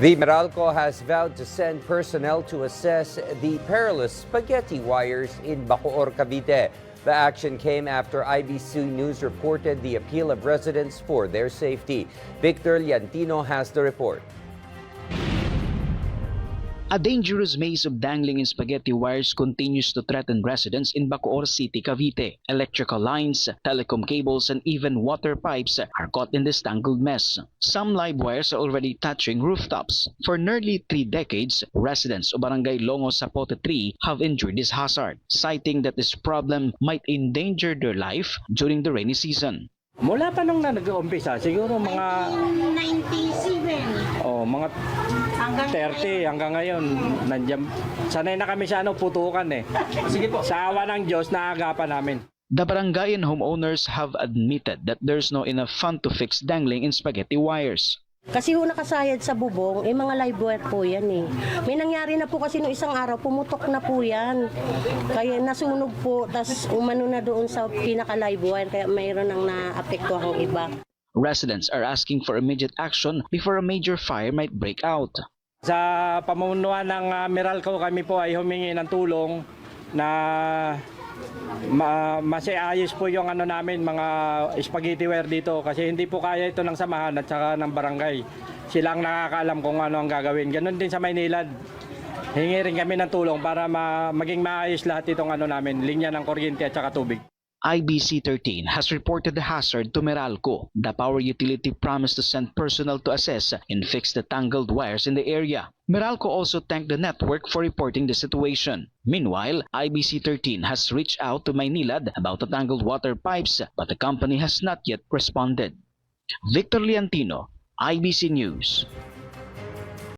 The Meralco has vowed to send personnel to assess the perilous spaghetti wires in Bacoor, Cavite. The action came after IBC News reported the appeal of residents for their safety. Victor Liantino has the report. A dangerous maze of dangling and spaghetti wires continues to threaten residents in Bacoor City, Cavite. Electrical lines, telecom cables, and even water pipes are caught in this tangled mess. Some live wires are already touching rooftops. For nearly 3 decades, residents of Barangay Longo Zapote 3 have endured this hazard, citing that this problem might endanger their life during the rainy season. Mula pa nung nag-uumpisa, siguro mga 97. mga Hanggang 30 hanggang ngayon. Nandiyan, sanay na kami sa putukan eh. Sige po. Sa awa ng Diyos, naagapan namin. The barangay and homeowners have admitted that there's no enough fund to fix dangling in spaghetti wires. Kasi ho nakasayad sa bubong, mga live wire po yan eh. May nangyari na po kasi noong isang araw, pumutok na po yan. Kaya nasunog po, tas umano na doon sa pinaka-live wire, kaya mayroon nang naapektuhang iba. Residents are asking for immediate action before a major fire might break out. Sa pamunuan ng Meralco, kami po ay humingi ng tulong na masiayos po yung namin, mga spaghetti wire dito. Kasi hindi po kaya ito ng samahan at saka ng barangay. Sila ang nakakaalam kung ano ang gagawin. Ganon din sa Maynilad. Hingi rin kami ng tulong para maging maayos lahat itong namin, linya ng kuryente at saka tubig. IBC 13 has reported the hazard to Meralco. The power utility promised to send personnel to assess and fix the tangled wires in the area. Meralco also thanked the network for reporting the situation. Meanwhile, IBC 13 has reached out to Maynilad about the tangled water pipes, but the company has not yet responded. Victor Liantino, IBC News.